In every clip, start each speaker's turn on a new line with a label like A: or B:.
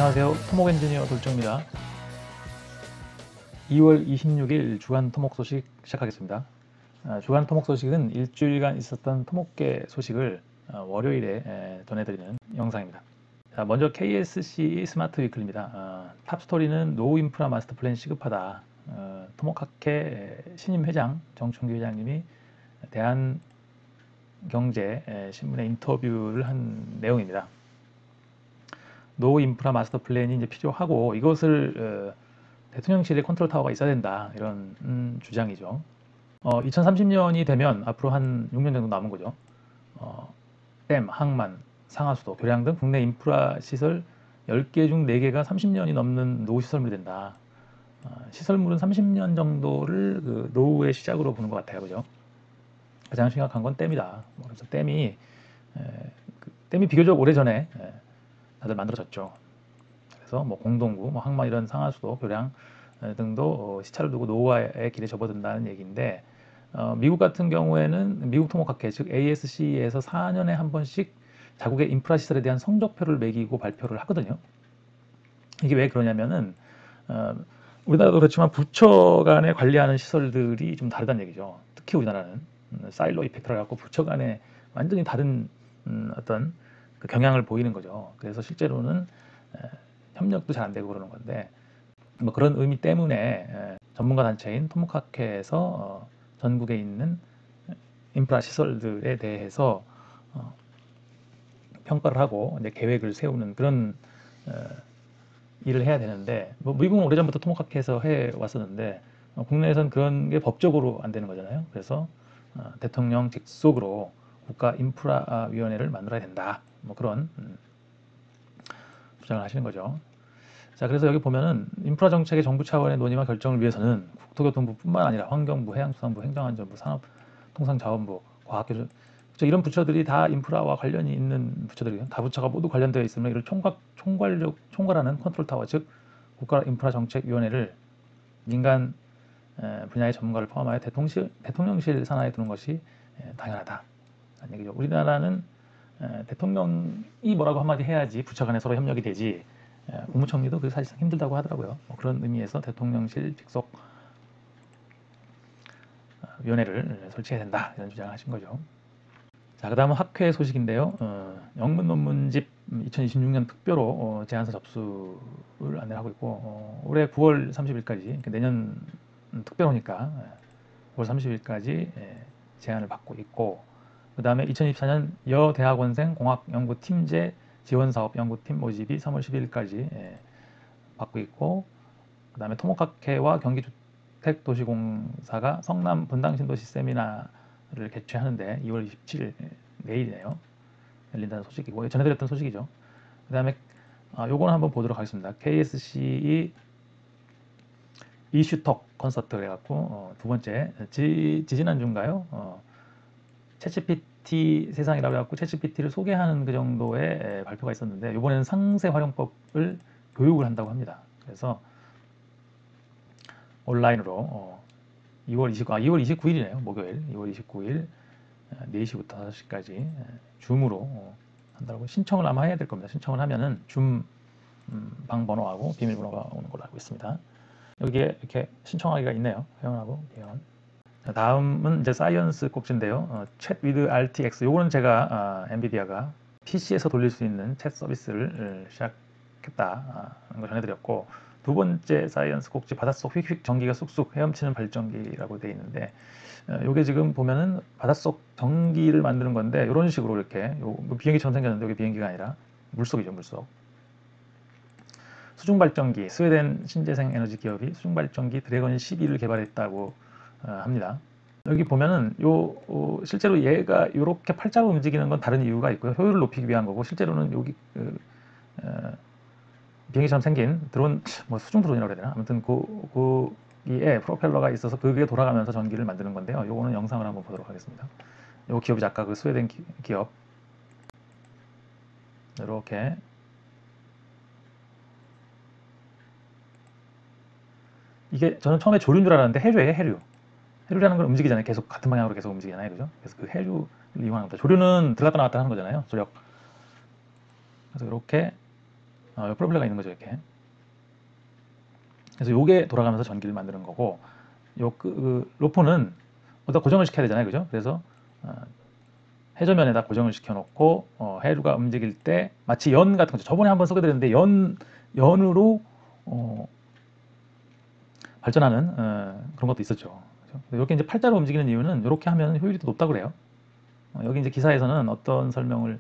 A: 안녕하세요. 토목 엔지니어 돌정입니다. 2월 26일 주간 토목 소식 시작하겠습니다. 주간 토목 소식은 일주일간 있었던 토목계 소식을 월요일에 전해드리는 영상입니다. 자, 먼저 KSC 스마트 위클입니다. 탑스토리는 노후 인프라 마스터 플랜 시급하다. 토목학회 신임 회장 정춘기 회장님이 대한경제 신문에 인터뷰를 한 내용입니다. 노후 인프라 마스터 플랜이 이제 필요하고 이것을 대통령실에 컨트롤 타워가 있어야 된다, 이런 주장이죠. 2030년이 되면 앞으로 한 6년 정도 남은 거죠. 댐, 항만, 상하수도, 교량 등 국내 인프라 시설 10개 중 4개가 30년이 넘는 노후 시설물이 된다. 시설물은 30년 정도를 그 노후의 시작으로 보는 것 같아요, 그죠? 가장 심각한 건 댐이다. 그래서 댐이 비교적 오래전에 다들 만들어졌죠. 그래서 뭐 공동구, 뭐 항만 이런 상하수도, 교량 등도 시차를 두고 노후화의 길에 접어든다는 얘기인데, 미국 같은 경우에는 미국 토목학회 즉 ASC에서 4년에 한 번씩 자국의 인프라 시설에 대한 성적표를 매기고 발표를 하거든요. 이게 왜 그러냐면은 우리나라도 그렇지만 부처 간에 관리하는 시설들이 좀 다르다는 얘기죠. 특히 우리나라는 사일로 이펙트를 갖고 부처 간에 완전히 다른 어떤 그 경향을 보이는 거죠. 그래서 실제로는 협력도 잘 안 되고 그러는 건데, 뭐 그런 의미 때문에 전문가 단체인 토목학회에서 전국에 있는 인프라 시설들에 대해서 평가를 하고 이제 계획을 세우는 그런 일을 해야 되는데, 뭐 미국은 오래전부터 토목학회에서 해 왔었는데 국내에서는 그런 게 법적으로 안 되는 거잖아요. 그래서 대통령 직속으로 국가인프라위원회를 만들어야 된다, 뭐 그런 주장을 하시는 거죠. 자, 그래서 여기 보면은 인프라 정책의 정부 차원의 논의와 결정을 위해서는 국토교통부뿐만 아니라 환경부, 해양수산부, 행정안전부, 산업통상자원부, 과학기술, 이런 부처들이 다 인프라와 관련이 있는 부처들이에요. 다 부처가 모두 관련되어 있으면 이를 총괄하는 컨트롤타워, 즉 국가인프라정책위원회를 민간 분야의 전문가를 포함하여 대통령실 산하에 두는 것이 당연하다, 라는 얘기죠. 우리나라는 대통령이 뭐라고 한마디 해야지 부처 간에 서로 협력이 되지, 국무총리도 그게 사실상 힘들다고 하더라고요. 뭐 그런 의미에서 대통령실 직속 위원회를 설치해야 된다, 이런 주장을 하신 거죠. 자, 그 다음은 학회 소식인데요. 영문 논문집 2026년 특별호 제안서 접수를 안내를 하고 있고, 올해 9월 30일까지, 내년 특별호니까 9월 30일까지 제안을 받고 있고, 그 다음에 2024년 여대학원생 공학연구팀제 지원사업 연구팀 모집이 3월 12일까지 받고 있고, 그 다음에 토목학회와 경기주택도시공사가 성남 분당신도시 세미나를 개최하는데 2월 27일 내일이네요. 열린다는 소식이고, 전해드렸던 소식이죠. 그 다음에 요거는 한번 보도록 하겠습니다. KSCE 이슈톡 콘서트 해갖고 두 번째 지지난주인가요? 챗GPT 세상이라고 해갖고 챗GPT를 소개하는 그 정도의 발표가 있었는데, 이번에는 상세 활용법을 교육을 한다고 합니다. 그래서 온라인으로 2월 29일이네요. 목요일 2월 29일 4시부터 5시까지 줌으로 한다고, 신청을 아마 해야 될 겁니다. 신청을 하면은 줌 방번호하고 비밀번호가 오는 걸로 알고 있습니다. 여기에 이렇게 신청하기가 있네요. 회원하고 회원. 다음은 이제 사이언스 꼭지인데요. 챗 위드 RTX, 요거는 제가 엔비디아가 PC에서 돌릴 수 있는 챗 서비스를 시작했다, 하는 걸 전해드렸고, 두 번째 사이언스 꼭지 바닷속 휙휙 전기가 쑥쑥 헤엄치는 발전기라고 되어 있는데, 요게 지금 보면은 바닷속 전기를 만드는 건데, 이런 식으로 이렇게 비행기처럼 생겼는데 여기 비행기가 아니라 물속이죠, 물속. 수중발전기, 스웨덴 신재생 에너지 기업이 수중발전기 드래곤 12를 개발했다고 합니다. 여기 보면은 실제로 얘가 이렇게 팔자로 움직이는 건 다른 이유가 있고요. 효율을 높이기 위한 거고, 실제로는 여기 비행기처럼 생긴 드론, 뭐 수중 드론이라고 해야 되나? 아무튼 거기에 프로펠러가 있어서 그게 돌아가면서 전기를 만드는 건데요. 요거는 영상을 한번 보도록 하겠습니다. 요 기업이 아까 그 스웨덴 기업, 이렇게 이게 저는 처음에 조류인 줄 알았는데 해류예요, 해류. 해류라는 건 움직이잖아요. 계속 같은 방향으로 계속 움직이잖아요, 그죠? 그래서 그 해류를 이용하는 겁니다. 조류는 들어갔다 나왔다 하는 거잖아요, 조력. 그래서 이렇게 프로펠러가 있는 거죠, 이렇게. 그래서 요게 돌아가면서 전기를 만드는 거고, 로프는 어디다 고정을 시켜야 되잖아요, 그죠? 그래서 해저면에다 고정을 시켜놓고 해류가 움직일 때 마치 연 같은 거죠. 저번에 한번 소개드렸는데 연으로 발전하는 그런 것도 있었죠. 그렇죠? 이렇게 이제 팔자로 움직이는 이유는 이렇게 하면 효율이 더 높다고 그래요. 여기 이제 기사에서는 어떤 설명을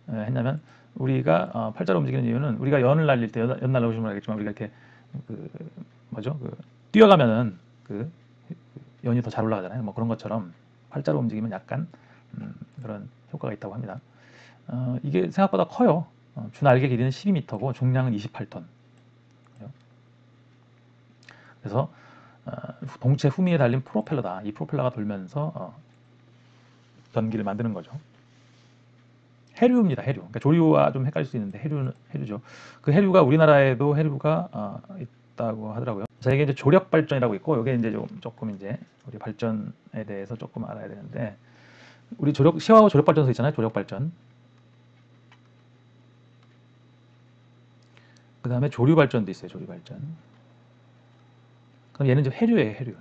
A: 했냐면 우리가 팔자로 움직이는 이유는 우리가 연을 날릴 때 연 날려보시면 알겠지만 우리가 이렇게 그 뭐죠? 뛰어가면은 그 연이 더 잘 올라가잖아요. 뭐 그런 것처럼 팔자로 움직이면 약간 그런 효과가 있다고 합니다. 이게 생각보다 커요. 주 날개 길이는 12m고 중량은 28톤. 그래서 동체 후미에 달린 프로펠러다. 이 프로펠러가 돌면서 전기를 만드는 거죠. 해류입니다. 해류. 그러니까 조류와 좀 헷갈릴 수 있는데 해류죠. 그 해류가 우리나라에도 해류가 있다고 하더라고요. 자, 이게 이제 조력 발전이라고 있고, 이게 이제 조금 이제 우리 발전에 대해서 조금 알아야 되는데, 우리 시화호 조력 발전소 있잖아요. 조력 발전. 그 다음에 조류 발전도 있어요. 조류 발전. 그럼 얘는 이제 해류예요. 해류.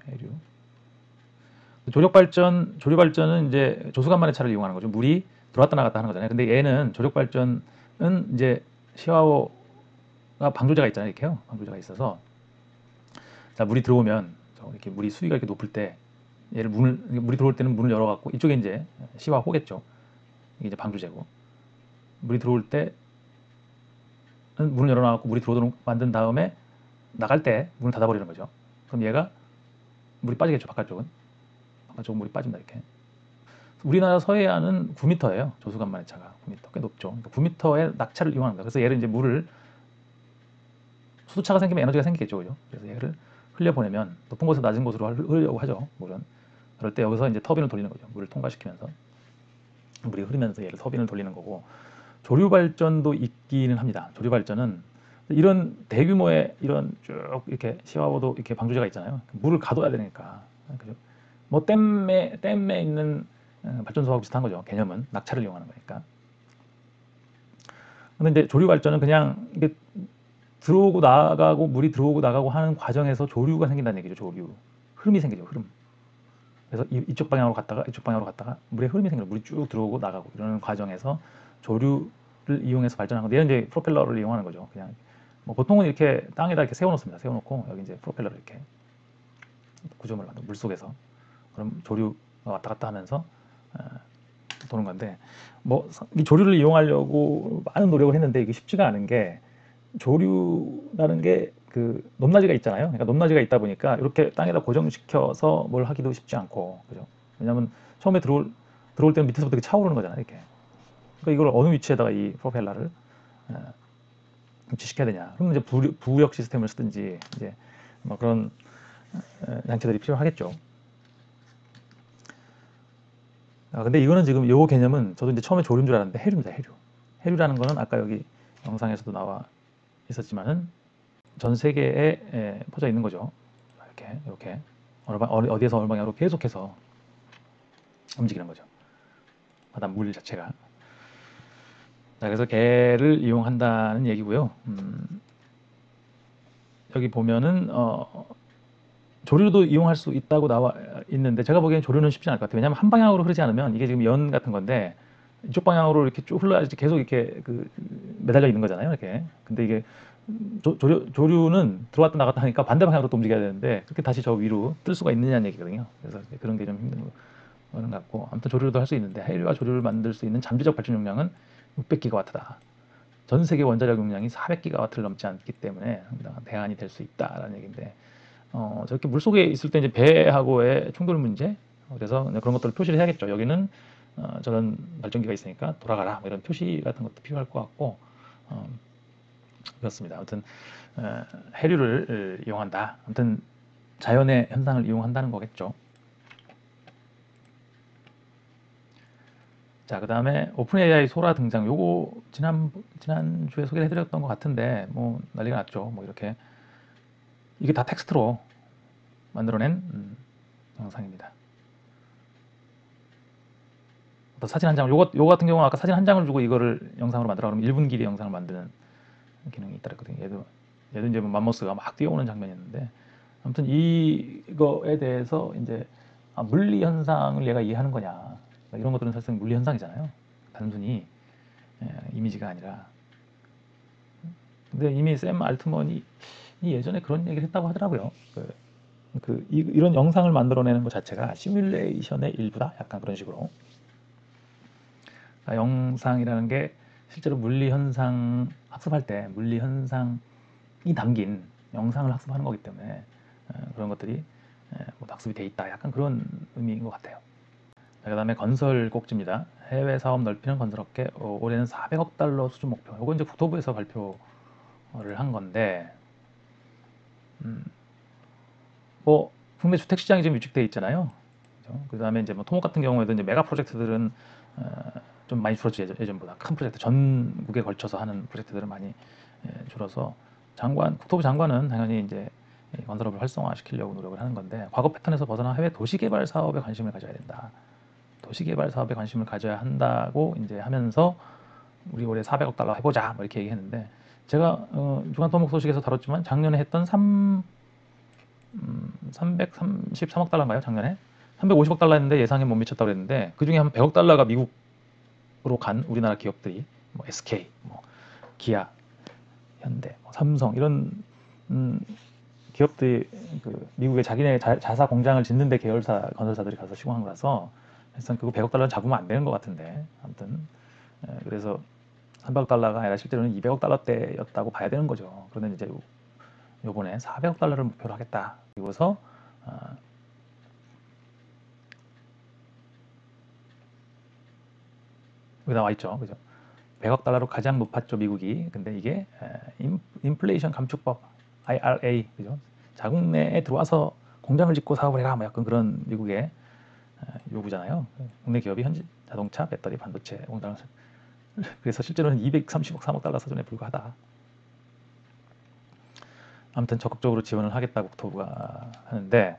A: 조류 발전은 이제 조수간만의 차를 이용하는 거죠. 물이 들어왔다 나갔다 하는 거잖아요. 근데 얘는 조력 발전은 이제 시화호가 방조제가 있잖아요. 이렇게요. 방조제가 있어서 자, 물이 들어오면 이렇게 물이 수위가 이렇게 높을 때 얘를 물이 들어올 때는 문을 열어갖고 이쪽에 이제 시화호겠죠. 이게 이제 방조제고 물이 들어올 때 문을 열어놔갖고 물이 들어오도록 만든 다음에 나갈 때 문을 닫아버리는 거죠. 그럼 얘가 물이 빠지겠죠. 바깥쪽은 물이 빠진다 이렇게. 우리나라 서해안은 9m예요. 조수간만의 차가 9m 꽤 높죠. 그러니까 9m의 낙차를 이용합니다. 그래서 얘를 이제 물을 수도차가 생기면 에너지가 생기겠죠, 그죠? 그래서 얘를 흘려보내면 높은 곳에서 낮은 곳으로 흐르려고 하죠, 물은. 그럴 때 여기서 이제 터빈을 돌리는 거죠. 물을 통과시키면서 물이 흐르면서 얘를 터빈을 돌리는 거고, 조류 발전도 있기는 합니다. 조류 발전은 이런 대규모의 이런 쭉 이렇게 시화호도 이렇게 방조제가 있잖아요. 물을 가둬야 되니까. 그죠? 뭐 댐에 있는 발전소하고 비슷한 거죠. 개념은 낙차를 이용하는 거니까. 근데 이제 조류 발전은 그냥 이게 들어오고 나가고 물이 들어오고 나가고 하는 과정에서 조류가 생긴다는 얘기죠. 조류. 흐름이 생기죠. 흐름. 그래서 이쪽 방향으로 갔다가 이쪽 방향으로 갔다가 물의 흐름이 생겨요. 물이 쭉 들어오고 나가고 이러는 과정에서 조류를 이용해서 발전하는 건데, 얘는 이제 프로펠러를 이용하는 거죠. 그냥 뭐 보통은 이렇게 땅에다 이렇게 세워놓습니다. 세워놓고 여기 이제 프로펠러를 이렇게 구조물을 만들어 물 속에서, 그럼 조류가 왔다 갔다 하면서 도는 건데, 뭐 이 조류를 이용하려고 많은 노력을 했는데 이게 쉽지가 않은 게, 조류라는 게 그 높낮이가 있잖아요. 그러니까 높낮이가 있다 보니까 이렇게 땅에다 고정시켜서 뭘 하기도 쉽지 않고, 그죠? 왜냐하면 처음에 들어올 때는 밑에서부터 이렇게 차오르는 거잖아요. 이렇게. 그러니까 이걸 어느 위치에다가 이 프로펠러를 위치시켜야 되냐. 그러면 이제 부역 시스템을 쓰든지 이제 뭐 그런 장치들이 필요하겠죠. 근데 이거는 지금 요 개념은 저도 이제 처음에 조류인 줄 알았는데 해류입니다. 해류. 해류라는 거는 아까 여기 영상에서도 나와 있었지만은 전 세계에 퍼져 있는 거죠. 이렇게 어디에서 어느 방향으로 계속해서 움직이는 거죠. 바닷물 자체가. 자, 그래서 개를 이용한다는 얘기고요. 여기 보면은 조류도 이용할 수 있다고 나와 있는데, 제가 보기엔 조류는 쉽지 않을 것 같아요. 왜냐하면 한 방향으로 흐르지 않으면, 이게 지금 연 같은 건데 이쪽 방향으로 이렇게 쭉 흘러야지 계속 이렇게 매달려 있는 거잖아요. 이렇게. 근데 이게 조류는 들어왔다 나갔다 하니까 반대 방향으로 또 움직여야 되는데 그렇게 다시 저 위로 뜰 수가 있느냐는 얘기거든요. 그래서 그런 게 좀 힘든 거는 같고, 아무튼 조류도 할 수 있는데, 해류와 조류를 만들 수 있는 잠재적 발전 용량은 600기가와트다. 전 세계 원자력 용량이 400기가와트를 넘지 않기 때문에 대안이 될 수 있다라는 얘기인데, 저렇게 물속에 있을 때 이제 배하고의 충돌 문제, 그래서 그런 것들을 표시를 해야겠죠. 여기는 저런 발전기가 있으니까 돌아가라, 뭐 이런 표시 같은 것도 필요할 것 같고, 그렇습니다. 아무튼 해류를 이용한다. 아무튼 자연의 현상을 이용한다는 거겠죠. 자, 그 다음에 오픈 AI 소라 등장. 요거 지난주에 소개를 해드렸던 것 같은데 뭐 난리가 났죠. 뭐 이렇게 이게 다 텍스트로 만들어낸 영상입니다. 사진 한 장을, 요거 같은 경우는 아까 사진 한 장을 주고 이거를 영상으로 만들어 그러면 1분 길이 영상을 만드는 기능이 있더랬거든요. 얘도 이제 뭐 맘모스가 막 뛰어오는 장면이었는데, 아무튼 이거에 대해서 이제 물리 현상을 얘가 이해하는 거냐, 이런 것들은 사실 물리 현상이잖아요. 단순히 이미지가 아니라. 근데 이미 샘 알트먼이 예전에 그런 얘기를 했다고 하더라고요. 이런 영상을 만들어내는 것 자체가 시뮬레이션의 일부다, 약간 그런 식으로. 영상이라는 게 실제로 물리 현상 학습할 때 물리 현상이 담긴 영상을 학습하는 거기 때문에 그런 것들이 뭐 학습이 돼 있다, 약간 그런 의미인 것 같아요. 그 다음에 건설 꼭지입니다. 해외 사업 넓히는 건설업계, 올해는 400억 달러 수준 목표. 이거 이제 국토부에서 발표를 한 건데, 뭐 국내 주택 시장이 지금 위축돼 있잖아요. 그 다음에 이제 뭐 토목 같은 경우에도 이제 메가 프로젝트들은 좀 많이 줄었죠. 예전보다 큰 프로젝트, 전국에 걸쳐서 하는 프로젝트들은 많이 줄어서, 국토부 장관은 당연히 이제 건설업을 활성화시키려고 노력을 하는 건데, 과거 패턴에서 벗어나 해외 도시개발 사업에 관심을 가져야 된다. 도시개발 사업에 관심을 가져야 한다고 이제 하면서 우리 올해 400억 달러 해보자, 뭐 이렇게 얘기했는데, 제가 주간 토목 소식에서 다뤘지만 작년에 했던 333억 달러인가요? 작년에 350억 달러 했는데 예상에 못 미쳤다고 그랬는데, 그 중에 한 100억 달러가 미국으로 간 우리나라 기업들이 뭐 SK, 뭐 기아, 현대, 뭐 삼성, 이런 기업들이 미국에 자기네 자사 공장을 짓는데 계열사 건설사들이 가서 시공한 거라서, 일단 그거 100억 달러는 잡으면 안 되는 것 같은데, 아무튼 그래서 300억 달러가 아니라 실제로는 200억 달러대였다고 봐야 되는 거죠. 그런데 이제 요번에 400억 달러를 목표로 하겠다. 그리고서 여기 나와 있죠, 그죠? 100억 달러로 가장 높았죠, 미국이. 근데 이게 인플레이션 감축법 IRA, 그죠? 자국 내에 들어와서 공장을 짓고 사업을 해라, 뭐 약간 그런 미국의 요구잖아요. 국내 기업이 현재 자동차, 배터리, 반도체 공장을, 그래서 실제로는 230억, 3억 달러 수준에 불과하다. 아무튼 적극적으로 지원을 하겠다고 국토부가 하는데,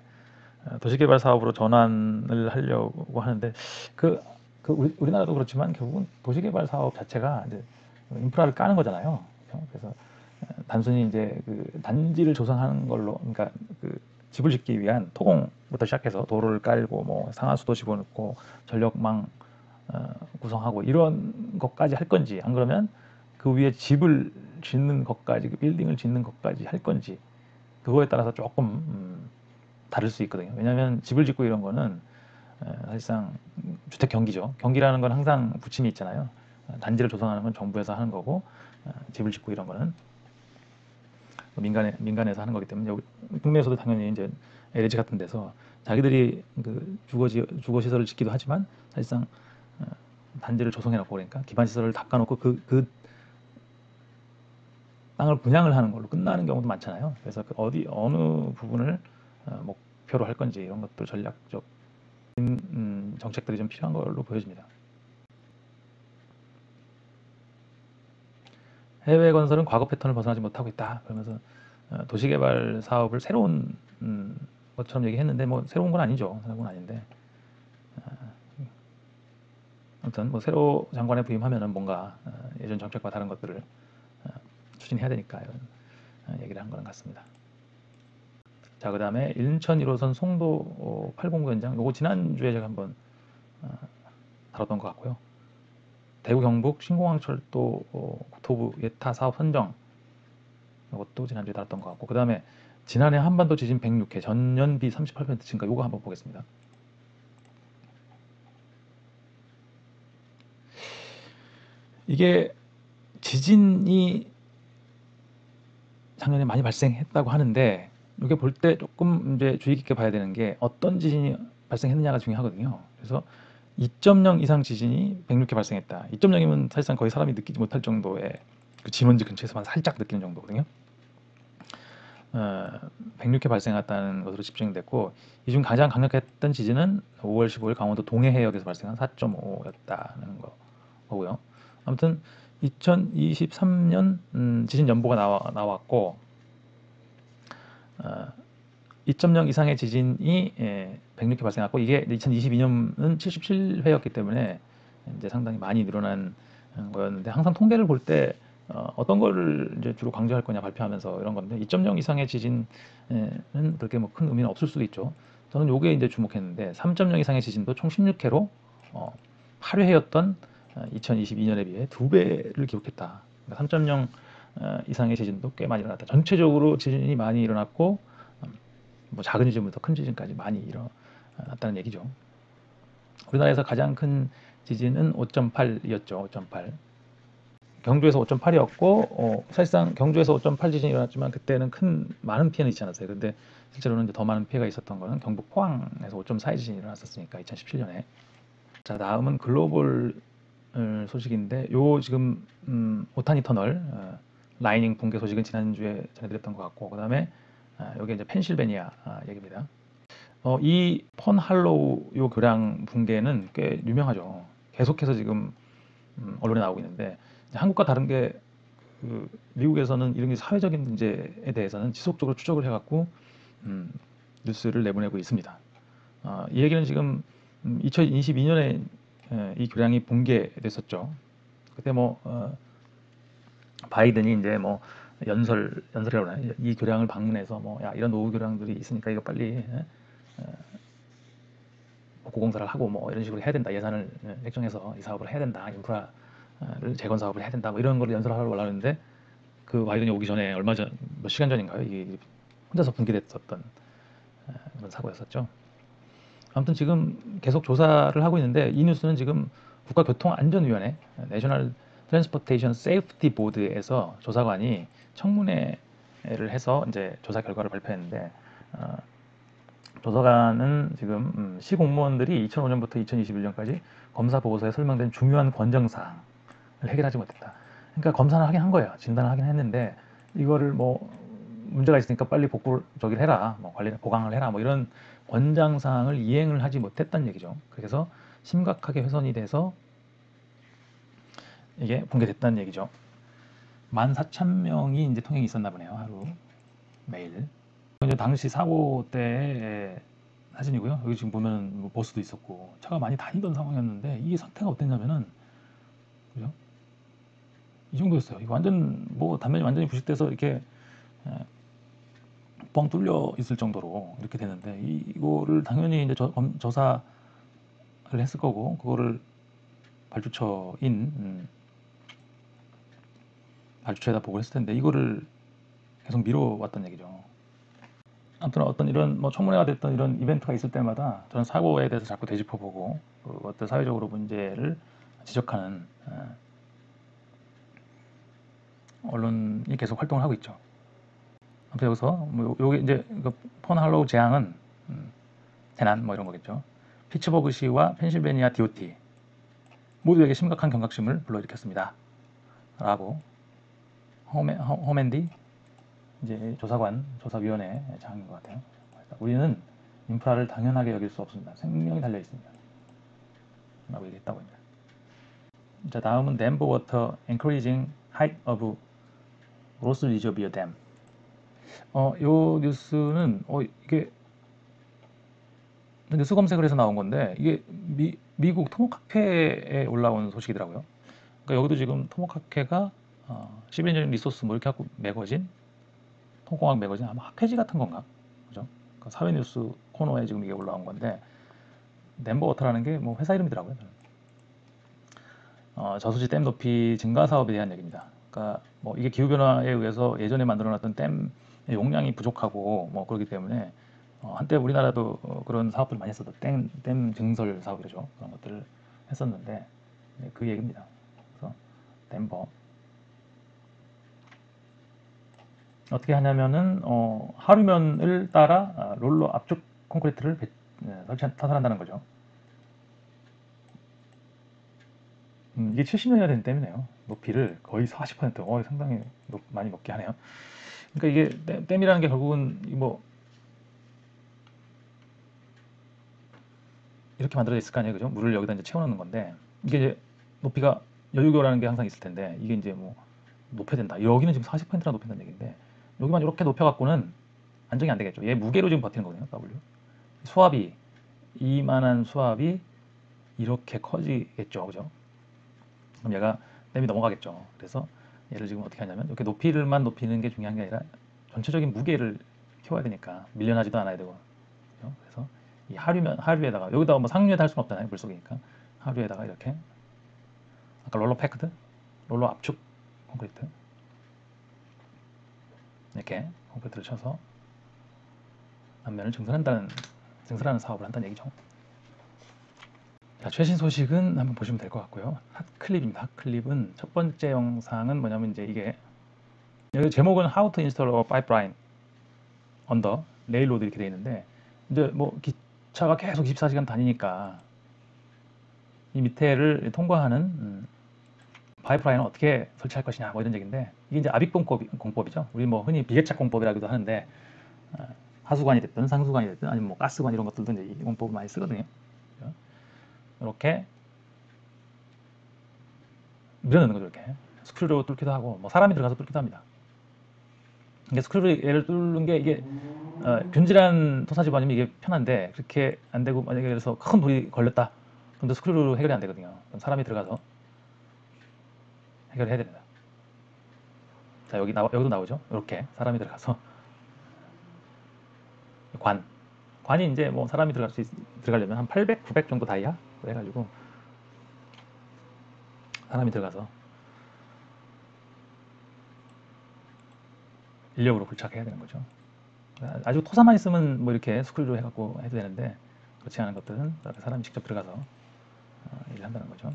A: 도시개발 사업으로 전환을 하려고 하는데, 우리나라도 그렇지만 결국은 도시개발 사업 자체가 이제 인프라를 까는 거잖아요. 그래서 단순히 이제 단지를 조성하는 걸로, 그러니까 집을 짓기 위한 토공부터 시작해서 도로를 깔고 뭐 상하수도 집어넣고 전력망 구성하고 이런 것까지 할 건지, 안 그러면 그 위에 집을 짓는 것까지, 빌딩을 짓는 것까지 할 건지, 그거에 따라서 조금 다를 수 있거든요. 왜냐하면 집을 짓고 이런 거는 사실상 주택 경기죠. 경기라는 건 항상 부침이 있잖아요. 단지를 조성하는 건 정부에서 하는 거고, 집을 짓고 이런 거는 민간에서 하는 거기 때문에, 국내에서도 당연히 이제 LH 같은 데서 자기들이 주거 시설을 짓기도 하지만, 사실상 단지를 조성해놓고, 그러니까 기반 시설을 닦아놓고 그 땅을 분양을 하는 걸로 끝나는 경우도 많잖아요. 그래서 어느 부분을 목표로 할 건지, 이런 것들 전략적 정책들이 좀 필요한 걸로 보여집니다. 해외 건설은 과거 패턴을 벗어나지 못하고 있다, 그러면서 도시개발 사업을 새로운 것처럼 얘기했는데, 뭐 새로운 건 아니죠. 새로운 건 아닌데, 아무튼 뭐 새로 장관에 부임하면은 뭔가 예전 정책과 다른 것들을 추진해야 되니까 이런 얘기를 한 거는 같습니다. 자, 그 다음에 인천 1호선 송도 809 현장, 요거 지난주에 제가 한번 다뤘던 것 같고요. 대구 경북 신공항철도 국토부 예타 사업 선정, 이것도 지난주에 다뤘던 것 같고, 그 다음에 지난해 한반도 지진 106회 전년비 38% 증가, 요거 한번 보겠습니다. 이게 지진이 작년에 많이 발생했다고 하는데, 이게 볼 때 조금 이제 주의 깊게 봐야 되는 게, 어떤 지진이 발생했느냐가 중요하거든요. 그래서 2.0 이상 지진이 106회 발생했다. 2.0이면 사실상 거의 사람이 느끼지 못할 정도의 진원지 근처에서만 살짝 느끼는 정도거든요. 106회 발생했다는 것으로 집중됐고, 이 중 가장 강력했던 지진은 5월 15일 강원도 동해 해역에서 발생한 4.5였다는 거고요. 아무튼 2023년 지진 연보가 나왔고, 2.0 이상의 지진이 106회 발생했고, 이게 2022년은 77회였기 때문에 이제 상당히 많이 늘어난 거였는데, 항상 통계를 볼 때 어떤 거를 이제 주로 강조할 거냐 발표하면서 이런 건데 2.0 이상의 지진은 그렇게 뭐 큰 의미는 없을 수도 있죠. 저는 요게 이제 주목했는데 3.0 이상의 지진도 총 16회로 8회였던 2022년에 비해 2배를 기록했다. 그러니까 3.0 이상의 지진도 꽤 많이 일어났다. 전체적으로 지진이 많이 일어났고 뭐 작은 지진부터 큰 지진까지 많이 일어났다는 얘기죠. 우리나라에서 가장 큰 지진은 5.8이었죠. 5.8. 경주에서 5.8이었고 사실상 경주에서 5.8 지진이 일어났지만 그때는 많은 피해는 있지 않았어요. 근데 실제로는 이제 더 많은 피해가 있었던 거는 경북 포항에서 5.4의 지진이 일어났었으니까 2017년에. 자, 다음은 글로벌 소식인데 요 지금 오타니 터널 라이닝 붕괴 소식은 지난주에 전해드렸던 것 같고 그다음에 여기 이제 펜실베니아 얘기입니다. 이 폰 할로우 요 교량 붕괴는 꽤 유명하죠. 계속해서 지금 언론에 나오고 있는데 한국과 다른 게 미국에서는 이런 게 사회적인 문제에 대해서는 지속적으로 추적을 해갖고 뉴스를 내보내고 있습니다. 이 얘기는 지금 2022년에 이 교량이 붕괴됐었죠. 그때 뭐 바이든이 이제 뭐 연설이라고 하나요? 이 교량을 방문해서 뭐 야 이런 노후 교량들이 있으니까 이거 빨리 고공사를 하고 뭐 이런 식으로 해야 된다. 예산을 책정해서 이 사업을 해야 된다. 인프라를 재건 사업을 해야 된다. 뭐 이런 걸 연설하려고 하는데 그 바이든이 오기 전에 몇 시간 전인가요? 이게 혼자서 붕괴됐었던 그런 사고였었죠. 아무튼 지금 계속 조사를 하고 있는데 이 뉴스는 지금 국가교통안전위원회 내셔널 트랜스포테이션 세이프티 보드에서 조사관이 청문회를 해서 이제 조사 결과를 발표했는데 조사관은 지금 시공무원들이 2005년부터 2021년까지 검사 보고서에 설명된 중요한 권정사항을 해결하지 못했다. 그러니까 검사는 하긴 한 거예요. 진단을 하긴 했는데 이거를 뭐 문제가 있으니까 빨리 저기를 해라, 뭐 관리 보강을 해라, 뭐 이런 권장 사항을 이행을 하지 못했다는 얘기죠. 그래서 심각하게 훼손이 돼서 이게 붕괴됐다는 얘기죠. 14,000명이 이제 통행이 있었나 보네요. 하루 매일. 이제 당시 사고 때의 사진이고요. 여기 지금 보면 뭐 버스도 있었고 차가 많이 다니던 상황이었는데 이게 상태가 어땠냐면은 그죠? 이 정도였어요. 이거 완전 뭐 단면이 완전히 부식돼서 이렇게 뻥 뚫려 있을 정도로 이렇게 되는데 이거를 당연히 이제 조사를 했을 거고 그거를 발주처에다 보고를 했을 텐데 이거를 계속 미뤄왔던 얘기죠. 아무튼 어떤 이런 뭐 청문회가 됐던 이런 이벤트가 있을 때마다 저는 사고에 대해서 자꾸 되짚어보고 어떤 사회적으로 문제를 지적하는 언론이 계속 활동을 하고 있죠. 아무튼 여기서 뭐 요게 이제 폰 할로우 재앙은 재난 뭐 이런 거겠죠. 피츠버그시와 펜실베니아 DOT 모두에게 심각한 경각심을 불러일으켰습니다. 라고 호맨디 이제 조사위원회 장인 것 같아요. 우리는 인프라를 당연하게 여길 수 없습니다. 생명이 달려 있습니다. 라고 얘기했다고 합니다. 자, 다음은 댐버 워터 encouraging height of 로스 리저비어 댐. 요 뉴스는 이게 뉴스 검색을 해서 나온 건데 이게 미국 토모카케에 올라온 소식이더라고요. 그러니까 여기도 지금 토모카케가 11인전 리소스 뭐 이렇게 하고 매거진 통공학 매거진 아마 학회지 같은 건가 그죠? 그러니까 사회 뉴스 코너에 지금 이게 올라온 건데 댐버 워터라는 게 뭐 회사 이름이더라고요. 저수지 댐 높이 증가 사업에 대한 얘기입니다. 그러니까 뭐 이게 기후 변화에 의해서 예전에 만들어놨던 댐의 용량이 부족하고 뭐 그렇기 때문에 한때 우리나라도 그런 사업들 많이 했었던 댐 증설 사업이죠. 그런 것들을 했었는데 네, 그 얘기입니다. 그래서 댐버 어떻게 하냐면은 하류면을 따라 롤러 압축 콘크리트를 타설한다는 거죠. 이게 70년이나 된 댐이네요. 높이를 거의 40%, 상당히 많이 높게 하네요. 그러니까 이게 댐이라는 게 결국은 뭐 이렇게 만들어져 있을 거 아니에요, 그죠? 물을 여기다 이제 채워넣는 건데 이게 이제 높이가 여유교라는 게 항상 있을 텐데 이게 이제 뭐 높여야 된다. 여기는 지금 40%나 높인다는 얘기인데 여기만 이렇게 높여갖고는 안정이 안 되겠죠. 얘 무게로 지금 버티는 거거든요, W. 수압이 이만한 수압이 이렇게 커지겠죠, 그죠? 그럼 얘가 댐이 넘어가겠죠. 그래서 얘를 지금 어떻게 하냐면 이렇게 높이를만 높이는 게 중요한 게 아니라 전체적인 무게를 키워야 되니까 밀려나지도 않아야 되고. 그래서 이 하류에다가 여기다가 뭐 상류에다 할 수는 없잖아요. 물속이니까 하류에다가 이렇게 아까 롤러 패크드, 롤러 압축 콘크리트 이렇게 콘크리트를 쳐서 앞면을 증설하는 사업을 한다는 얘기죠. 자, 최신 소식은 한번 보시면 될 것 같고요. 핫클립입니다. 핫클립은 첫 번째 영상은 뭐냐면 이제 이게 여기 제목은 How to install a pipeline under railroad 이렇게 되어 있는데 이제 뭐 기차가 계속 24시간 다니니까 이 밑에를 통과하는 파이프라인을 어떻게 설치할 것이냐 뭐 이런 얘기인데 이게 이제 아빅 공법이죠. 우리 뭐 흔히 비계착 공법이라고도 하는데 하수관이 됐든 상수관이 됐든 아니면 뭐 가스관 이런 것들도 이제 이 공법을 많이 쓰거든요. 이렇게 밀어넣는 거죠. 이렇게 스크류로 뚫기도 하고 뭐 사람이 들어가서 뚫기도 합니다. 이게 스크류로 얘를 뚫는 게 이게 균질한 토사지반이면 이게 편한데 그렇게 안 되고 만약에 그래서 큰 돌이 걸렸다. 그럼 스크류로 해결이 안 되거든요. 그럼 사람이 들어가서 해결을 해야 됩니다. 자, 여기도 나오죠. 이렇게 사람이 들어가서 관이 이제 뭐 사람이 들어가려면 한 800, 900 정도 다이아 해가지고 사람이 들어가서 인력으로 굴착해야 되는 거죠. 아주 토사만 있으면 뭐 이렇게 스크류로 해갖고 해도 되는데 그렇지 않은 것들은 사람이 직접 들어가서 일을 한다는 거죠.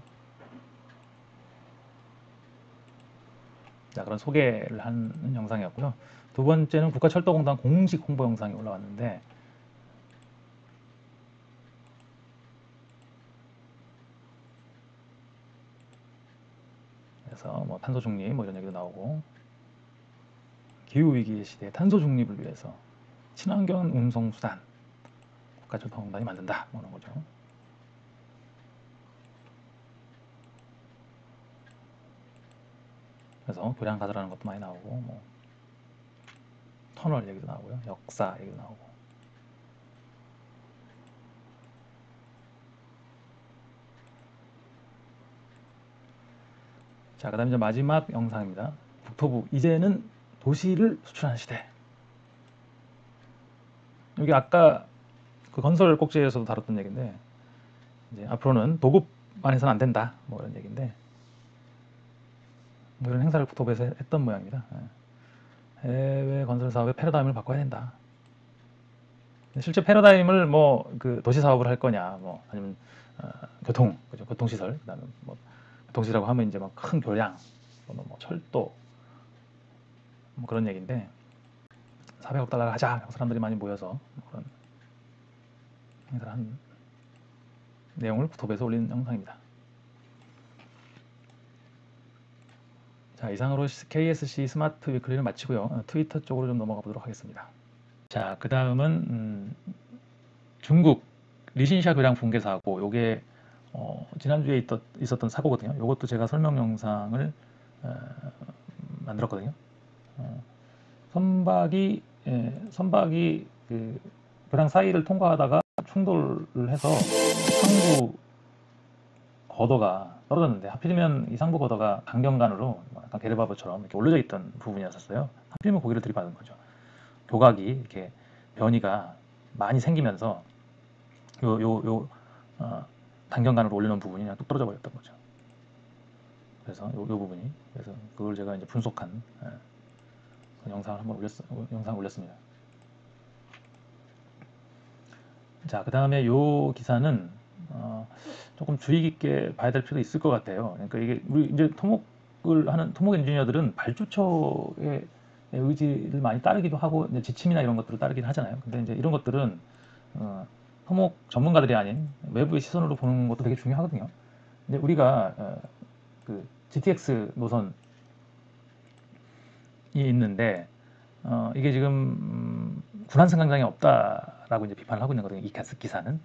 A: 자, 그런 소개를 하는 영상이었고요. 두 번째는 국가철도공단 공식 홍보 영상이 올라왔는데 그래서 뭐 탄소 중립 뭐 이런 얘기도 나오고 기후 위기 시대 탄소 중립을 위해서 친환경 운송 수단 국가철도공단이 만든다 뭐 그런 거죠. 그래서 교량 가설하는 것도 많이 나오고 뭐 터널 얘기도 나오고요. 역사 얘기도 나오고. 자, 그 다음에 이제 마지막 영상입니다. 국토부 이제는 도시를 수출하는 시대. 여기 아까 그 건설 꼭지에서도 다뤘던 얘기인데 이제 앞으로는 도급만 해서는 안 된다 뭐 이런 얘기인데 뭐 이런 행사를 국토부에서 했던 모양입니다. 해외 건설 사업의 패러다임을 바꿔야 된다. 실제 패러다임을 뭐 그 도시 사업을 할 거냐 뭐 아니면 그죠? 교통시설 그다음에 뭐 교통시설이라고 하면 이제 막 큰 교량 또는 뭐 철도 뭐 그런 얘기인데 400억 달러를 하자 사람들이 많이 모여서 그런 행사를 한 내용을 국토부에서 올린 영상입니다. 자, 이상으로 KSC 스마트 위클리를 마치고요. 트위터 쪽으로 좀 넘어가 보도록 하겠습니다. 자, 그 다음은 중국 리신샤 교량 붕괴 사고, 요게 지난주에 있었던 사고거든요. 요것도 제가 설명 영상을 만들었거든요. 선박이 그 교량 사이를 통과하다가 충돌을 해서 상부 걷어가 떨어졌는데 하필이면 이 상부 걷어가 강경관으로 약간 게르바브처럼 이렇게 올려져 있던 부분이었어요. 하필이면 거기를 들이받은 거죠. 교각이 이렇게 변이가 많이 생기면서 단경관으로 올려놓은 부분이 그냥 뚝 떨어져 버렸던 거죠. 그래서 요 부분이 그래서 그걸 제가 이제 분석한 그 영상을 한번 올렸습니다. 자, 그 다음에 요 기사는 조금 주의 깊게 봐야 될 필요도 있을 것 같아요. 그러니까 이게 우리 이제 토목을 하는 토목 엔지니어들은 발주처의 의지를 많이 따르기도 하고 이제 지침이나 이런 것들을 따르긴 하잖아요. 근데 이제 이런 것들은 토목 전문가들이 아닌 외부의 시선으로 보는 것도 되게 중요하거든요. 근데 우리가 그 GTX 노선이 있는데 이게 지금 군한 승강장이 없다라고 이제 비판을 하고 있는 거거든요. 이 기사는.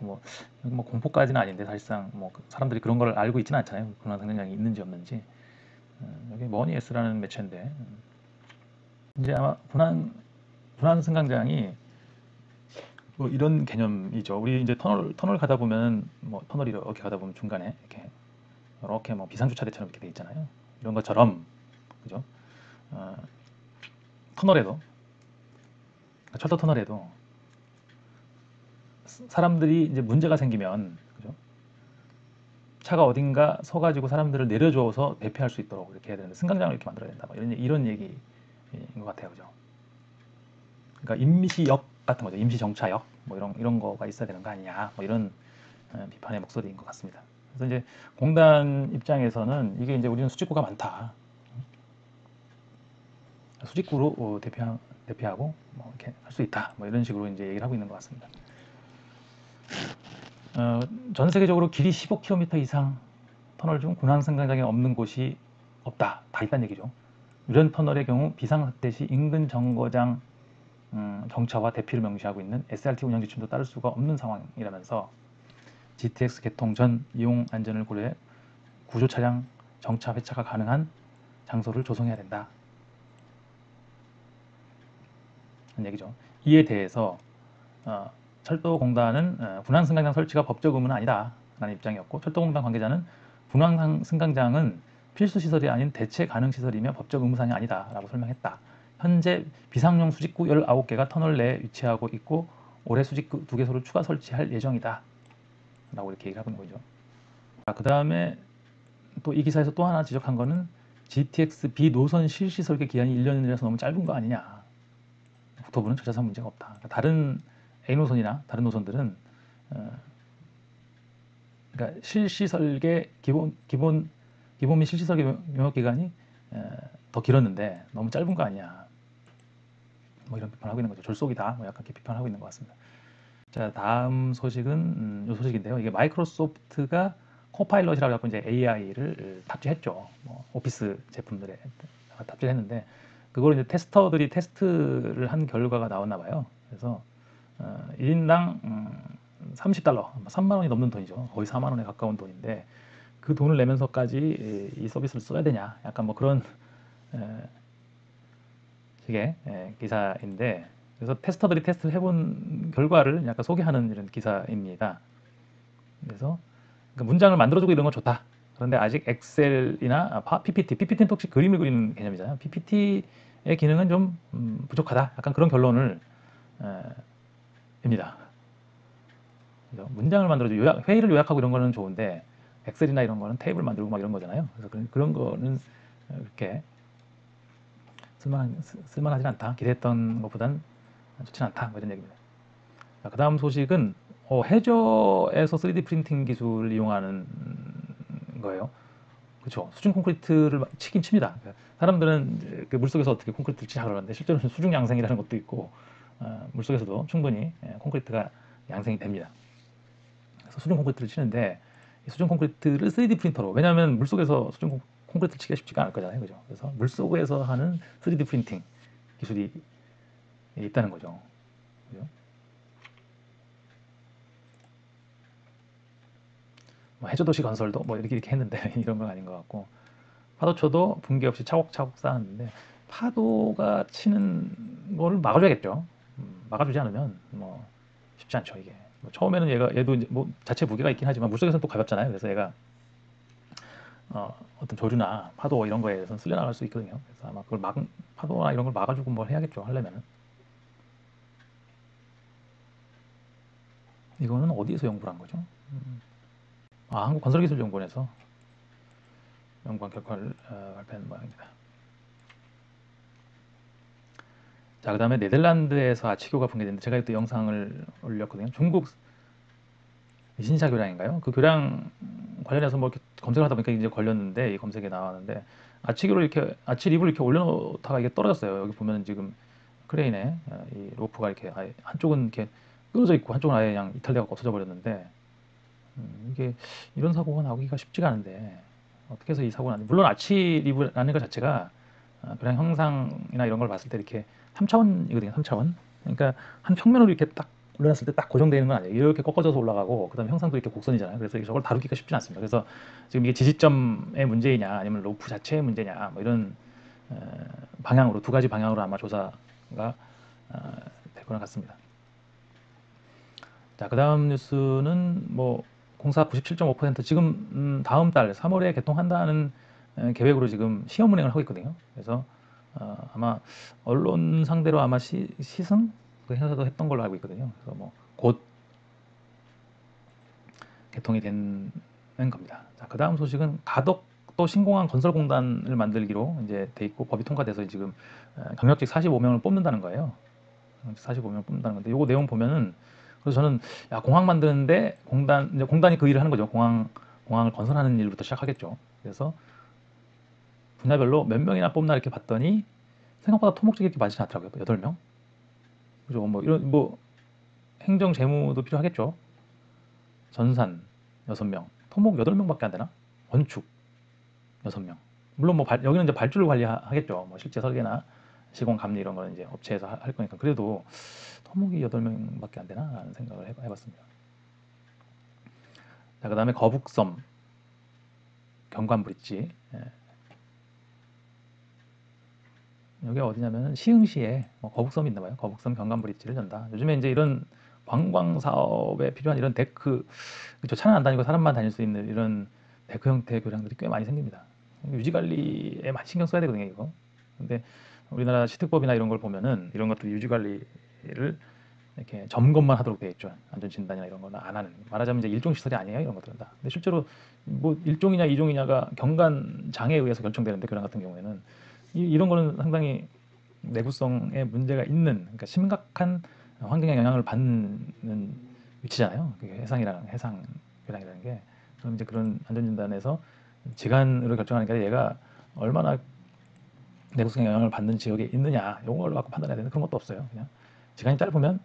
A: 뭐 공포까지는 아닌데 사실상 뭐 사람들이 그런 걸 알고 있지는 않잖아요. 군한 승강장이 있는지 없는지. 여기 머니에스라는 매체인데 이제 아마 군한 승강장이 뭐 이런 개념이죠. 우리 이제 터널 가다 보면 뭐 터널 이렇게 가다 보면 중간에 이렇게 뭐 비상 주차대처럼 이렇게 돼 있잖아요. 이런 것처럼, 그죠? 터널에도, 철도 터널에도 사람들이 이제 문제가 생기면, 그죠? 차가 어딘가 서가지고 사람들을 내려줘서 대피할 수 있도록 이렇게 해야 되는데, 승강장을 이렇게 만들어야 된다, 뭐 이런 얘기인 것 같아요, 그죠? 그러니까 임시역 같은 거죠. 임시정차역, 뭐 이런 거가 있어야 되는 거 아니냐, 뭐 이런 비판의 목소리인 것 같습니다. 그래서 이제 공단 입장에서는 이게 이제 우리는 수직구가 많다, 수직구로 대피하고 뭐 이렇게 할 수 있다, 뭐 이런 식으로 이제 얘기를 하고 있는 것 같습니다. 전 세계적으로 길이 15km 이상 터널 중 군항 승강장이 없는 곳이 없다, 다 있다는 얘기죠. 이런 터널의 경우 비상사태 시 인근 정거장 정차와 대피를 명시하고 있는 SRT 운영 지침도 따를 수가 없는 상황이라면서 GTX 개통 전 이용 안전을 고려해 구조 차량 정차 회차가 가능한 장소를 조성해야 된다, 하는 얘기죠. 이에 대해서 철도공단은 분할 승강장 설치가 법적 의무는 아니다 라는 입장이었고, 철도공단 관계자는 분할 승강장은 필수 시설이 아닌 대체 가능 시설이며 법적 의무사항이 아니다 라고 설명했다. 현재 비상용 수직구 19개가 터널 내에 위치하고 있고 올해 수직구 2개소를 추가 설치할 예정이다 라고 이렇게 얘기를 하고 있는 거죠. 그 다음에 또 이 기사에서 또 하나 지적한 거는 GTX B 노선 실시 설계 기한이 1년이라서 너무 짧은 거 아니냐, 국토부는 절차상 문제가 없다. 그러니까 다른 A 노선이나 다른 노선들은 그러니까 실시 설계 기본 및 실시 설계 용역 기간이 더 길었는데 너무 짧은 거 아니냐, 뭐 이런 비판하고 있는 거죠. 졸속이다, 뭐 약간 이렇게 비판하고 있는 것 같습니다. 자, 다음 소식은 이 소식인데요. 이게 마이크로소프트가 코파일럿이라고 해서 이제 AI를 탑재했죠. 뭐 오피스 제품들에 탑재했는데 그걸 이제 테스터들이 테스트를 한 결과가 나왔나 봐요. 그래서 1인당 $30, 3만 원이 넘는 돈이죠. 거의 4만 원에 가까운 돈인데 그 돈을 내면서까지 이 서비스를 써야 되냐, 약간 뭐 그런 식의 기사인데, 그래서 테스터들이 테스트를 해본 결과를 약간 소개하는 이런 기사입니다. 그래서 그러니까 문장을 만들어주고 이런 건 좋다. 그런데 아직 엑셀이나 PPT는 혹시 그림을 그리는 개념이잖아요. PPT의 기능은 좀 부족하다. 약간 그런 결론을 입니다. 문장을 만들어줘, 회의를 요약하고 이런 거는 좋은데 엑셀이나 이런 거는 테이블 만들고 막 이런 거잖아요. 그래서 그런 거는 이렇게 쓸만하진 않다. 기대했던 것보단 좋진 않다, 뭐 이런 얘기입니다. 그 다음 소식은 해저에서 3D 프린팅 기술을 이용하는 거예요. 그렇죠. 수중 콘크리트를 치긴 칩니다. 사람들은 물속에서 어떻게 콘크리트를 치냐 그러는데 실제로는 수중 양생이라는 것도 있고 물속에서도 충분히 콘크리트가 양생이 됩니다. 그래서 수중 콘크리트를 치는데 수중 콘크리트를 3D 프린터로, 왜냐하면 물속에서 수중 콘크리트를 치기가 쉽지가 않을 거잖아요, 그죠? 그래서 물속에서 하는 3D 프린팅 기술이 있다는 거죠. 그죠? 뭐 해저도시 건설도 뭐 이렇게 했는데 이런 건 아닌 것 같고, 파도초도 붕괴 없이 차곡차곡 쌓았는데 파도가 치는 거를 막아줘야겠죠. 막아주지 않으면 뭐 쉽지 않죠, 이게. 뭐 처음에는 얘도 이제 뭐 자체 무게가 있긴 하지만 물속에서는 또 가볍잖아요. 그래서 얘가 어떤 조류나 파도 이런 거에 대해서는 쓸려 나갈 수 있거든요. 그래서 아마 그걸 파도나 이런 걸 막아주고 뭘 해야겠죠, 하려면은. 이거는 어디에서 연구를 한 거죠? 한국건설기술연구원에서 연구한 결과를 발표한 모양입니다. 자, 그 다음에 네덜란드에서 아치교가 붕괴됐는데 제가 또 영상을 올렸거든요. 중국 신사 교량인가요? 그 교량 관련해서 뭐 이렇게 검색을 하다 보니까 이제 걸렸는데 이 검색에 나왔는데 아치 립을 이렇게 올려놓다가 이게 떨어졌어요. 여기 보면은 지금 크레인에 이 로프가 이렇게 아예 한쪽은 이렇게 끊어져 있고 한쪽은 아예 그냥 이탈되어 없어져 버렸는데 이게 이런 사고가 나오기가 쉽지가 않은데 어떻게 해서 이 사고가 났는지. 물론 아치 립이라는 것 자체가 교량 형상이나 이런 걸 봤을 때 이렇게 3차원이거든요. 3차원. 그러니까 한 평면으로 이렇게 딱 올려놨을 때 딱 고정되어 있는 건 아니에요. 이렇게 꺾어져서 올라가고 그다음에 형상도 이렇게 곡선이잖아요. 그래서 저걸 다루기가 쉽지 않습니다. 그래서 지금 이게 지지점의 문제이냐 아니면 로프 자체의 문제냐 뭐 이런 방향으로, 두 가지 방향으로 아마 조사가 될 거나 같습니다. 자, 그 다음 뉴스는 뭐 공사 97.5% 지금 다음 달 3월에 개통한다는 계획으로 지금 시험 운행을 하고 있거든요. 그래서 아마 언론 상대로 아마 시승 그 행사도 했던 걸로 알고 있거든요. 그래서 뭐 곧 개통이 되는 겁니다. 자, 그 다음 소식은 가덕도 신공항 건설공단을 만들기로 이제 돼 있고 법이 통과돼서 지금 경력직 45명을 뽑는다는 거예요. 45명 뽑는다는 건데 요거 내용 보면은 그래서 저는 야 공항 만드는데 공단이 그 일을 하는 거죠. 공항을 건설하는 일부터 시작하겠죠. 그래서 분야별로 몇 명이나 뽑나 이렇게 봤더니 생각보다 토목직이 이렇게 많지 않더라고요. 8명. 그죠? 뭐 이런 뭐 행정 재무도 필요하겠죠. 전산 6명, 토목 8명밖에 안 되나? 건축 6명. 물론 뭐 여기는 이제 발주를 관리하겠죠. 뭐 실제 설계나 시공 감리 이런 거는 이제 업체에서 할 거니까. 그래도 토목이 8명밖에 안 되나? 라는 생각을 해봤습니다. 자, 그 다음에 거북섬 경관브릿지. 여기 어디냐면 시흥시에 거북섬이 있나 봐요. 거북섬 경관브릿지를 연다. 요즘에 이제 이런 관광 사업에 필요한 이런 데크, 그렇죠. 차는 안 다니고 사람만 다닐 수 있는 이런 데크 형태의 교량들이 꽤 많이 생깁니다. 유지 관리에 많이 신경 써야 되거든요, 이거. 근데 우리나라 시특법이나 이런 걸 보면은 이런 것들 유지 관리를 이렇게 점검만 하도록 되어 있죠. 안전 진단이나 이런 거는 안 하는. 말하자면 이제 일종 시설이 아니에요, 이런 것들은 다. 근데 실제로 뭐 일종이냐 이종이냐가 경관 장애에 의해서 결정되는데 교량 같은 경우에는 이런 거는 상당히 내구성에 문제가 있는, 그러니까 심각한 환경에 영향을 받는 위치잖아요. 해상 교량이라는 게. 그럼 이제 그런 안전진단에서 지간으로 결정하는 게 아니라 얘가 얼마나 내구성에 영향을 받는 지역에 있느냐, 이런 걸 갖고 판단해야 되는 그런 것도 없어요. 그냥 지간이 짧으면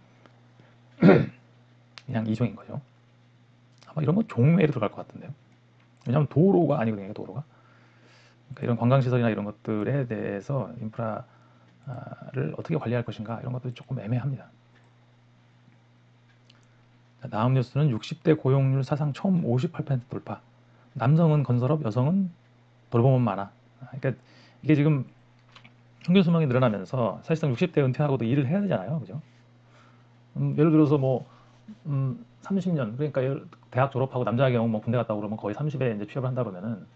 A: 그냥 이종인 거죠. 아마 이런 건 종외로 들어갈 것 같은데요. 왜냐하면 도로가 아니거든요, 도로가. 그러니까 이런 관광시설이나 이런 것들에 대해서 인프라를 어떻게 관리할 것인가 이런 것들이 조금 애매합니다. 자, 다음 뉴스는 60대 고용률 사상 처음 58% 돌파. 남성은 건설업, 여성은 돌봄은 많아. 그러니까 이게 지금 평균 수명이 늘어나면서 사실상 60대 은퇴하고도 일을 해야 되잖아요, 그죠? 예를 들어서 뭐 30년, 그러니까 대학 졸업하고 남자의 경우 뭐 군대 갔다 오고 그러면 거의 30에 이제 취업을 한다 그러면은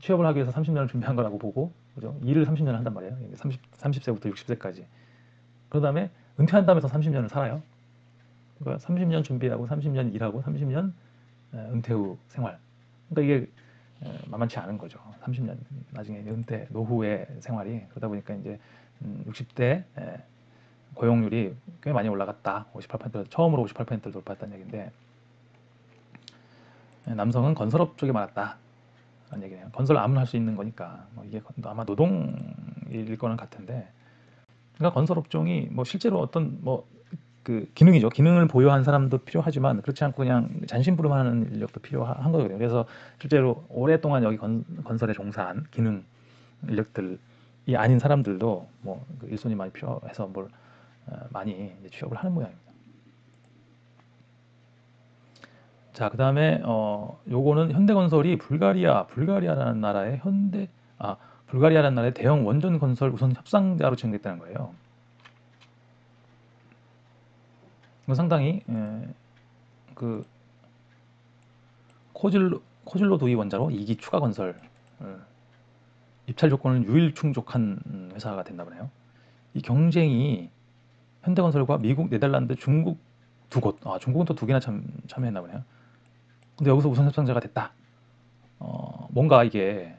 A: 취업을 하기 위해서 30년을 준비한 거라고 보고, 그죠? 일을 30년을 한단 말이에요. 30세부터 60세까지. 그 다음에 은퇴한 다음에 더 30년을 살아요. 그러니까 30년 준비하고 30년 일하고 30년 은퇴 후 생활. 그러니까 이게 만만치 않은 거죠. 30년 나중에 은퇴 노후의 생활이. 그러다 보니까 이제 60대 고용률이 꽤 많이 올라갔다. 58% 처음으로 58%를 돌파했다는 얘기인데, 남성은 건설업 쪽에 많았다. 라는 얘기네요. 건설 아무나 할 수 있는 거니까 이게 아마 노동일 거는 같은데, 그러니까 건설 업종이 뭐 실제로 어떤 뭐 그 기능이죠. 기능을 보유한 사람도 필요하지만 그렇지 않고 그냥 잔심부름하는 인력도 필요한 거거든요. 그래서 실제로 오랫동안 여기 건설에 종사한 기능 인력들이 아닌 사람들도 뭐그 일손이 많이 필요해서 뭘 많이 이제 취업을 하는 모양입니다. 자, 그 다음에 요거는 현대건설이 불가리아라는 나라의 불가리아라는 나라의 대형 원전 건설 우선 협상자로 지정됐다는 거예요. 이건 상당히 그 코질로 도이 원자로 2기 추가 건설 입찰 조건을 유일 충족한 회사가 됐나 보네요. 이 경쟁이 현대건설과 미국, 네덜란드, 중국 두 곳, 중국은 또 2개나 참여했나 보네요. 근데 여기서 우선 협상자가 됐다. 뭔가 이게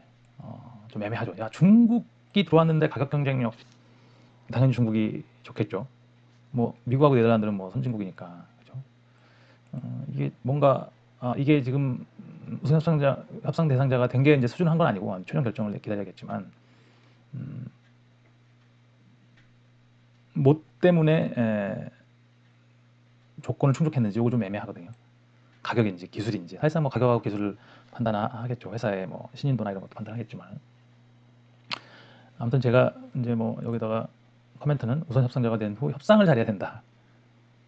A: 좀 애매하죠. 야, 중국이 들어왔는데 가격 경쟁력 당연히 중국이 좋겠죠. 뭐 미국하고 네덜란드는 뭐 선진국이니까, 그죠? 이게 뭔가 이게 지금 우선 협상 대상자가 된 게 이제 수준한 건 아니고 최종 결정을 기다려야겠지만, 뭐 때문에 조건을 충족했는지 이거 좀 애매하거든요. 가격인지 기술인지. 사실상 뭐 가격하고 기술을 판단하겠죠. 회사의 뭐 신인도나 이런 것도 판단하겠지만. 아무튼 제가 이제 뭐 여기다가 코멘트는 우선 협상자가 된 후 협상을 잘해야 된다.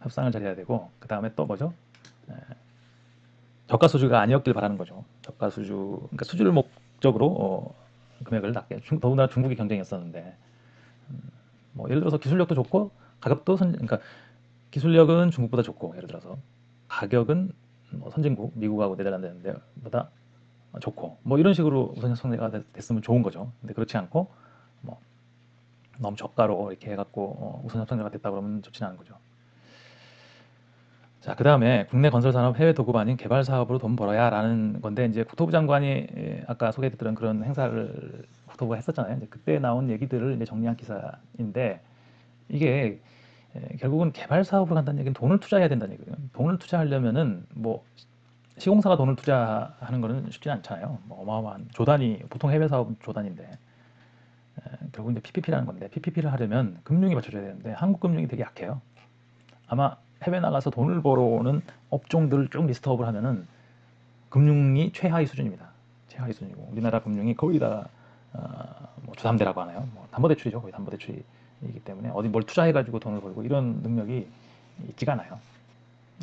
A: 협상을 잘해야 되고, 그 다음에 또 뭐죠? 저가 수주가 아니었길 바라는 거죠. 저가 수주, 그러니까 수주를 목적으로 금액을 낮게. 더군다나 중국이 경쟁했었는데, 뭐 예를 들어서 기술력도 좋고 가격도 그러니까 기술력은 중국보다 좋고, 예를 들어서 가격은 뭐 선진국 미국하고 네덜란드보다 좋고 뭐 이런 식으로 우선 형성가 됐으면 좋은 거죠. 근데 그렇지 않고 뭐 너무 저가로 이렇게 해갖고 우선 협상자가 됐다 그러면 좋지는 않은 거죠. 자, 그 다음에 국내 건설 산업 해외 도급 아닌 개발 사업으로 돈 벌어야라는 건데 이제 국토부 장관이 아까 소개해드렸던 그런 행사를 국토부가 했었잖아요. 이제 그때 나온 얘기들을 이제 정리한 기사인데 이게 결국은 개발 사업을 한다는 얘기는 돈을 투자해야 된다는 얘기예요. 돈을 투자하려면은 뭐 시공사가 돈을 투자하는 거는 쉽지 않잖아요. 뭐 어마어마한 조단위, 보통 해외 사업 조단인데 결국 이제 PPP라는 건데 PPP를 하려면 금융이 받쳐줘야 되는데 한국 금융이 되게 약해요. 아마 해외 나가서 돈을 벌어오는 업종들을 쭉 리스트업을 하면은 금융이 최하위 수준입니다. 최하위 수준이고 우리나라 금융이 거의 다 뭐 주담대라고 하나요? 뭐 담보대출이죠. 거의 담보대출이기 때문에 어디 뭘 투자해가지고 돈을 벌고 이런 능력이 있지가 않아요.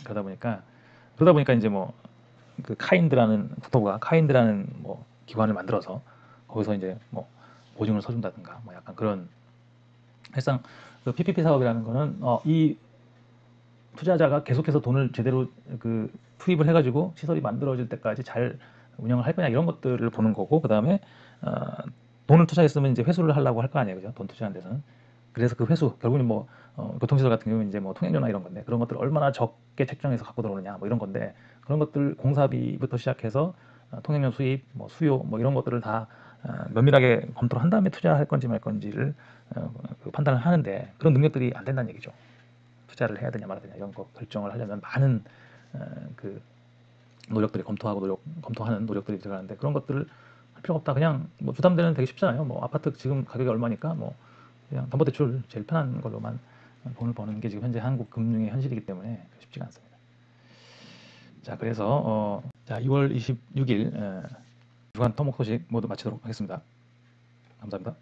A: 그러다 보니까 이제 뭐 그 카인드라는 국토부가 카인드라는 뭐 기관을 만들어서 거기서 이제 뭐 보증을 서준다든가 뭐 약간 그런 사실상 그 PPP 사업이라는 거는 이 투자자가 계속해서 돈을 제대로 그 투입을 해가지고 시설이 만들어질 때까지 잘 운영을 할 거냐 이런 것들을 보는 거고 그 다음에 어, 돈을 투자했으면 이제 회수를 하려고 할 거 아니에요, 그죠? 돈 투자한 데서는. 그래서 그 회수 결국은 뭐 교통시설 같은 경우는 이제 뭐 통행료나 이런 건데 그런 것들을 얼마나 적게 책정해서 갖고 들어오느냐 뭐 이런 건데 그런 것들 공사비부터 시작해서 통행료 수입, 뭐 수요 뭐 이런 것들을 다 면밀하게 검토를 한 다음에 투자할 건지 말 건지를 그 판단을 하는데 그런 능력들이 안 된다는 얘기죠. 투자를 해야 되냐 말아야 되냐 이런 거 결정을 하려면 많은 그 노력들이 검토하는 노력들이 들어가는데 그런 것들을 할 필요가 없다. 그냥 뭐 부담되는 되게 쉽잖아요. 뭐 아파트 지금 가격이 얼마니까 뭐 그냥 담보대출 제일 편한 걸로만 돈을 버는 게 지금 현재 한국 금융의 현실이기 때문에 쉽지가 않습니다. 자, 그래서 자 2월 26일 주간 토목 소식 모두 마치도록 하겠습니다. 감사합니다.